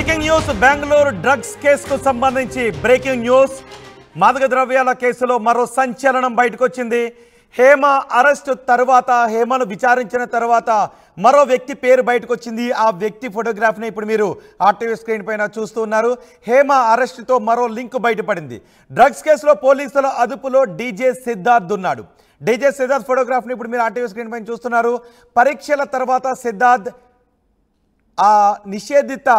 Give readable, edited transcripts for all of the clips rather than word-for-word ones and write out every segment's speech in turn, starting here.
Breaking news Bengaluru drugs కేసుకు సంబంధించి breaking news మాదక ద్రవ్యాల కేసులో మరో సంచలనం బయటకు వచ్చింది. హేమ అరెస్ట్ తర్వాత హేమను విచారించిన తర్వాత మరో వ్యక్తి పేరు బయటకు వచ్చింది. ఆ వ్యక్తి ఫోటోగ్రాఫ్ని ఇప్పుడు మీరు ఆర్టీవీ స్క్రీన్ పైన చూస్తున్నారు. హేమ అరెస్టుతో మరో లింక్ బయటపడింది. డ్రగ్స్ కేసులో పోలీసుల అదుపులో డీజే సిద్ధార్థ్ ఉన్నాడు. డీజే సిద్ధార్థ్ ఫోటోగ్రాఫ్ని ఇప్పుడు మీరు ఆర్టీవీ స్క్రీన్ పైన చూస్తున్నారు. పరీక్షల తర్వాత సిద్ధార్థ్ ఆ నిషేధిత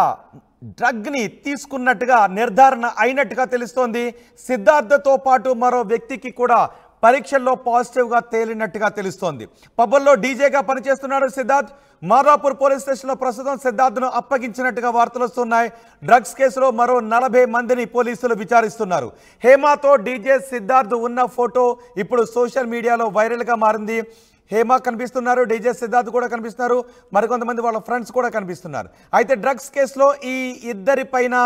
డ్రగ్ని తీసుకున్నట్టుగా నిర్ధారణ అయినట్టుగా తెలుస్తోంది. సిద్ధార్థతో పాటు మరో వ్యక్తికి కూడా పరీక్షల్లో పాజిటివ్గా తేలినట్టుగా తెలుస్తోంది. పబ్బుల్లో డీజేగా పనిచేస్తున్నాడు సిద్ధార్థ్. మాదాపూర్ పోలీస్ స్టేషన్లో ప్రస్తుతం సిద్ధార్థ్ను అప్పగించినట్టుగా వార్తలు వస్తున్నాయి. డ్రగ్స్ కేసులో మరో 40 మందిని పోలీసులు విచారిస్తున్నారు. హేమతో డీజే సిద్ధార్థ్ ఉన్న ఫోటో ఇప్పుడు సోషల్ మీడియాలో వైరల్గా మారింది. హేమ కనిపిస్తున్నారు, డీజే సిద్ధార్థ్ కూడా కనిపిస్తున్నారు, మరికొంతమంది వాళ్ళ ఫ్రెండ్స్ కూడా కనిపిస్తున్నారు. అయితే డ్రగ్స్ కేసులో ఈ ఇద్దరి పైన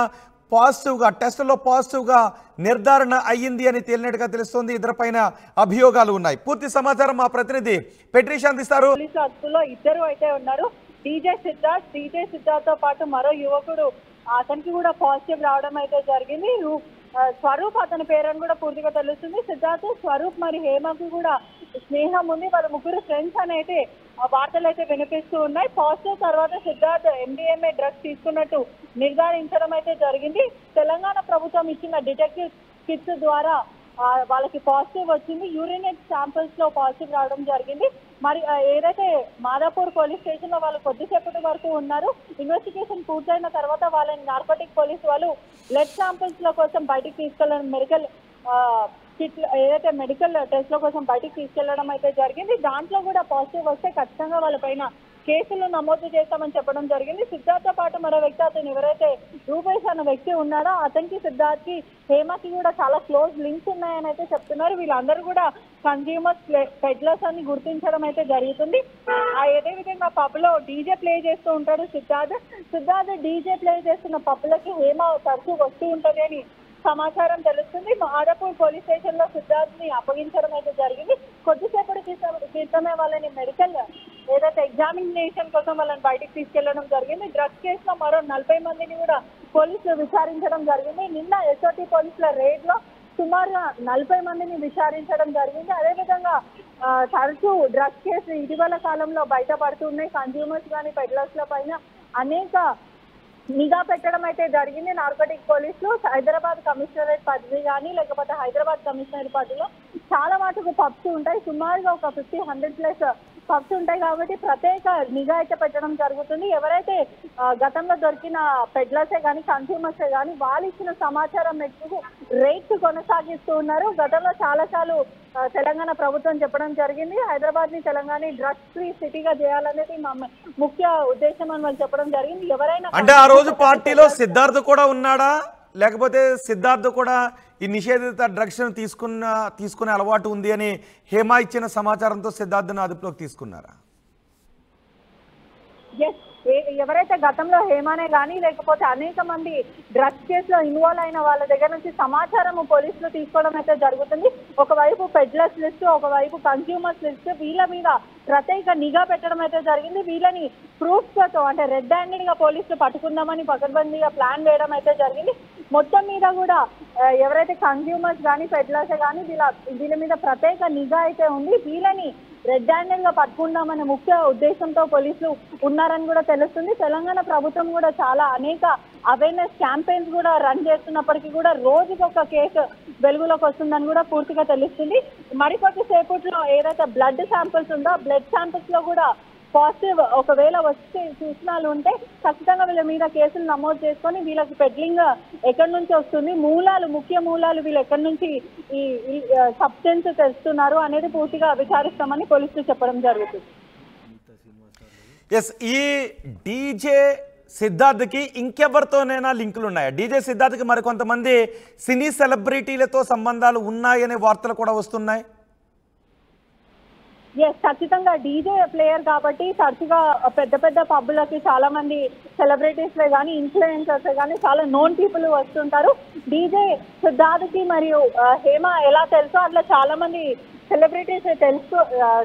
పాజిటివ్గా టెస్టులో పాజిటివ్గా నిర్ధారణ అయ్యింది అని తేలినట్టుగా తెలుస్తోంది. ఇద్దరిపైన అభియోగాలు ఉన్నాయి. పూర్తి సమాచారం మా ప్రతినిధి పెట్రిషా అందిస్తారు. ఇద్దరు అయితే ఉన్నారు. డీజే సిద్ధార్థ్ తో పాటు మరో యువకుడు, అతనికి కూడా పాజిటివ్ రావడం అయితే జరిగింది. స్వరూప్ అతని పేరని కూడా పూర్తిగా తెలుస్తుంది. సిద్ధార్థ్, స్వరూప్ మరి హేమకు కూడా స్నేహం ఉంది. వాళ్ళ ముగ్గురు ఫ్రెండ్స్ అని అయితే వార్తలు అయితే వినిపిస్తూ ఉన్నాయి. పాజిటివ్ తర్వాత సిద్ధార్థ్ MDMA డ్రగ్స్ తీసుకున్నట్టు నిర్ధారించడం అయితే జరిగింది. తెలంగాణ ప్రభుత్వం ఇచ్చిన డిటెక్టివ్ కిట్స్ ద్వారా వాళ్ళకి పాజిటివ్ వచ్చింది. యూరినేట్ శాంపిల్స్ లో పాజిటివ్ రావడం జరిగింది. మరి ఏదైతే మాదాపూర్ పోలీస్ స్టేషన్ లో వాళ్ళు కొద్దిసేపటి వరకు ఉన్నారు. ఇన్వెస్టిగేషన్ పూర్తయిన తర్వాత వాళ్ళని నార్కోటిక్ పోలీస్ వాళ్ళు బ్లడ్ శాంపిల్స్ లో కోసం బయటికి తీసుకెళ్ళడం, మెడికల్ కిట్ ఏదైతే మెడికల్ టెస్ట్ కోసం బయటికి తీసుకెళ్లడం అయితే జరిగింది. దాంట్లో కూడా పాజిటివ్ వస్తే ఖచ్చితంగా వాళ్ళపైన కేసులు నమోదు చేస్తామని చెప్పడం జరిగింది. సిద్ధార్థ్ తో పాటు మరో వ్యక్తి, అతను ఎవరైతే రూపేష్ అన్న వ్యక్తి ఉన్నాడో అతనికి, సిద్ధార్థ్కి, హేమకి కూడా చాలా క్లోజ్ లింక్స్ ఉన్నాయని అయితే చెప్తున్నారు. వీళ్ళందరూ కూడా కన్స్యూమర్స్ పెడ్లర్స్ అని గుర్తించడం అయితే జరుగుతుంది. అదే విధంగా పబ్ లో డీజే ప్లే చేస్తూ ఉంటాడు సిద్ధార్థ్ డీజే ప్లే చేస్తున్న పబ్లకి హేమ తరచూ వస్తూ ఉంటది అని సమాచారం తెలుస్తుంది. మాదాపూర్ పోలీస్ స్టేషన్ లో సిద్ధార్థ్ ని అప్పగించడం అయితే జరిగింది. కొద్దిసేపటి క్రితమే వాళ్ళని మెడికల్ ఏదైతే ఎగ్జామినేషన్ కోసం వాళ్ళని బయటికి తీసుకెళ్లడం జరిగింది. డ్రగ్స్ కేసులో మరో 40 మందిని కూడా పోలీసులు విచారించడం జరిగింది. నిన్న SOT పోలీసుల రేడ్ లో సుమారుగా 40 మందిని విచారించడం జరిగింది. అదేవిధంగా తరచూ డ్రగ్స్ కేసు ఇటీవల కాలంలో బయటపడుతున్నాయి. కన్స్యూమర్స్ కానీ పెడ్లర్స్ ల పైన అనేక నిఘా పెట్టడం అయితే జరిగింది. నార్కోటిక్ పోలీసులు హైదరాబాద్ కమిషనరేట్ పరిధి కానీ లేకపోతే హైదరాబాద్ కమిషనరేట్ పరిధిలో చాలా మటుకు పబ్స్ ఉంటాయి. సుమారుగా ఒక 50-100+ పబ్స్ ఉంటాయి. కాబట్టి ప్రత్యేక నిఘా అయితే పెట్టడం జరుగుతుంది. ఎవరైతే గతంలో దొరికిన పెడ్లర్సే కానీ కన్స్యూమర్సే కానీ వాళ్ళు ఇచ్చిన సమాచారం మేరకు రేట్స్ కొనసాగిస్తూ ఉన్నారు. గతంలో చాలాసార్లు తెలంగాణ ప్రభుత్వం చెప్పడం జరిగింది, హైదరాబాద్ ని తెలంగాణ డ్రగ్స్ ఫ్రీ సిటీగా చేయాలనేది మా ముఖ్య ఉద్దేశం అని వాళ్ళు చెప్పడం జరిగింది. ఎవరైనా అంటే ఆ రోజు పార్టీలో సిద్ధార్థ్ కూడా ఉన్నాడా, లేకపోతే సిద్ధార్థ్ కూడా ఈ నిషేధిత డ్రగ్స్ తీసుకునే అలవాటు ఉంది అని హేమ ఇచ్చిన సమాచారంతో సిద్ధార్థ్ను అదుపులోకి తీసుకున్నారా? ఎవరైతే గతంలో హేమానే కానీ లేకపోతే అనేక మంది డ్రగ్స్ కేసులో ఇన్వాల్వ్ అయిన వాళ్ళ దగ్గర నుంచి సమాచారం పోలీసులు తీసుకోవడం అయితే జరుగుతుంది. ఒకవైపు పెడ్లర్స్ లిస్ట్, ఒకవైపు కన్స్యూమర్స్ లిస్ట్, వీళ్ళ మీద ప్రత్యేక నిఘా పెట్టడం అయితే జరిగింది. వీళ్ళని ప్రూఫ్స్ తో అంటే రెడ్ హ్యాండెడ్ గా పోలీసులు పట్టుకుందామని పకడ్బందీగా ప్లాన్ వేయడం అయితే జరిగింది. మొత్తం మీద కూడా ఎవరైతే కన్స్యూమర్స్ కానీ పెడ్లర్స్ కానీ వీళ్ళ మీద ప్రత్యేక నిఘా అయితే ఉంది. వీళ్ళని రెడ్ హ్యాండెడ్ గా పట్టుకుందామనే ముఖ్య ఉద్దేశంతో పోలీసులు ఉన్నారని కూడా తెలుస్తుంది. తెలంగాణ ప్రభుత్వం కూడా చాలా అనేక అవేర్నెస్ క్యాంపెయిన్స్ కూడా రన్ చేస్తున్నప్పటికీ కూడా రోజుకి ఒక కేసు వెలుగులోకి వస్తుందని కూడా పూర్తిగా తెలుస్తుంది. మరికొద్ది సేపట్లో ఏదైతే బ్లడ్ శాంపిల్స్ ఉందో బ్లడ్ శాంపిల్స్ లో కూడా పాజిటివ్ ఒకవేళ వచ్చే సూచనలు ఉంటే ఖచ్చితంగా వీళ్ళ మీద కేసులు నమోదు చేసుకొని వీళ్ళకి పెడ్లింగ్ ఎక్కడి నుంచి వస్తుంది, ముఖ్య మూలాలు వీళ్ళు ఎక్కడి నుంచి ఈ సబ్స్టెన్స్ తెస్తున్నారు అనేది పూర్తిగా విచారిస్తామని పోలీసులు చెప్పడం జరుగుతుంది. ఈ డీజే సిద్ధార్థ్కి ఇంకెవరితోనైనా లింకులు ఉన్నాయా? డీజే సిద్ధార్థ్కి మరికొంతమంది సినీ సెలబ్రిటీలతో సంబంధాలు ఉన్నాయనే వార్తలు కూడా వస్తున్నాయి. ఖచ్చితంగా డీజే ప్లేయర్ కాబట్టి తరచుగా పెద్ద పబ్బులకి చాలా మంది సెలబ్రిటీస్లే కానీ ఇన్ఫ్లుయెన్సర్స్ కానీ చాలా నోన్ పీపుల్ వస్తుంటారు. డీజే సిద్ధార్థ్కి మరియు హేమ ఎలా తెలుసో అట్లా చాలా మంది సెలబ్రిటీస్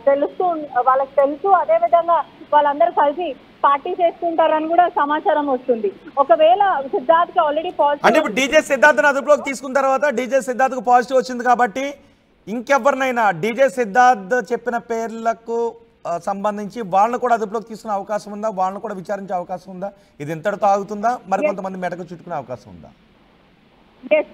తెలుస్తూ వాళ్ళకి తెలుసు. అదేవిధంగా వాళ్ళందరూ కలిసి పార్టీ చేసుకుంటారని కూడా సమాచారం వస్తుంది. ఒకవేళ సిద్ధార్థ్ కి ఆల్రెడీ అంటే పాజిటివ్ ఇప్పుడు డీజే సిద్ధార్థ్ అదుపులోకి తీసుకున్న తర్వాత డీజే సిద్ధార్థ్కు పాజిటివ్ వచ్చింది కాబట్టి ఇంకెవరినైనా డీజే సిద్ధార్థ్ చెప్పిన పేర్లకు సంబంధించి వాళ్ళని కూడా అదుపులోకి తీసుకునే అవకాశం ఉందా? వాళ్ళని కూడా విచారించే అవకాశం ఉందా? ఇది ఇంతటితో ఆగుతుందా? మరి కొంతమంది మెడకు చుట్టుకునే అవకాశం ఉందా?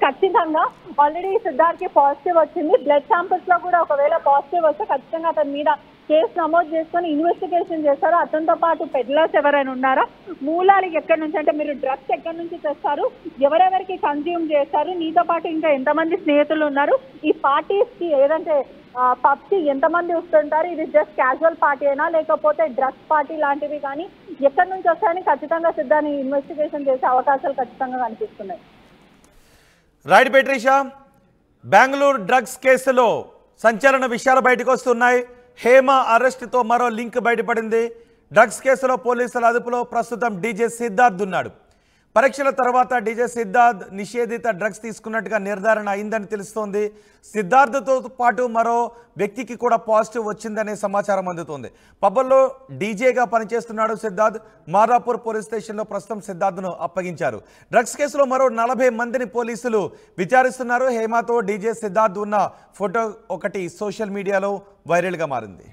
ఖచ్చితంగా ఆల్రెడీ సిద్ధార్థ్ కి పాజిటివ్ వచ్చింది. బ్లడ్ శాంపిల్స్ లో కూడా ఒకవేళ పాజిటివ్ వస్తే ఖచ్చితంగా అతని మీద కేసు నమోదు చేసుకొని ఇన్వెస్టిగేషన్ చేస్తారు. అతనితో పాటు పెడ్లర్స్ ఎవరైనా ఉన్నారా, మూలాలు ఎక్కడి నుంచి, అంటే మీరు డ్రగ్స్ ఎక్కడి నుంచి తెస్తారు, ఎవరెవరికి కన్జ్యూమ్ చేస్తారు, నీతో పాటు ఇంకా ఎంతమంది స్నేహితులు ఉన్నారు, ఈ పార్టీస్ కి ఏదంటే పబ్స్ కి ఎంతమంది వస్తుంటారు, ఇది జస్ట్ క్యాజువల్ పార్టీ అయినా లేకపోతే డ్రగ్స్ పార్టీ లాంటివి కానీ ఎక్కడి నుంచి వస్తాయని ఖచ్చితంగా సిద్ధాన్ని ఇన్వెస్టిగేషన్ చేసే అవకాశాలు ఖచ్చితంగా కనిపిస్తున్నాయి. రైట్ పెట్రిషా, బెంగళూరు డ్రగ్స్ కేసులో సంచలన విషయాలు బయటకు వస్తున్నాయి. హేమ అరెస్టుతో మరో లింక్ బయటపడింది. డ్రగ్స్ కేసులో పోలీసుల అదుపులో ప్రస్తుతం డీజే సిద్ధార్థ్ ఉన్నాడు. పరీక్షల తర్వాత డీజే సిద్ధార్థ్ నిషేధిత డ్రగ్స్ తీసుకున్నట్టుగా నిర్ధారణ అయిందని తెలుస్తోంది. సిద్ధార్థ్తో పాటు మరో వ్యక్తికి కూడా పాజిటివ్ వచ్చిందనే సమాచారం అందుతోంది. పబ్బల్లో డీజేగా పనిచేస్తున్నాడు సిద్ధార్థ్. మాదాపూర్ పోలీస్ స్టేషన్లో ప్రస్తుతం సిద్ధార్థ్ను అప్పగించారు. డ్రగ్స్ కేసులో మరో 40 మందిని పోలీసులు విచారిస్తున్నారు. హేమతో డీజే సిద్ధార్థ్ ఉన్న ఫోటో ఒకటి సోషల్ మీడియాలో వైరల్గా మారింది.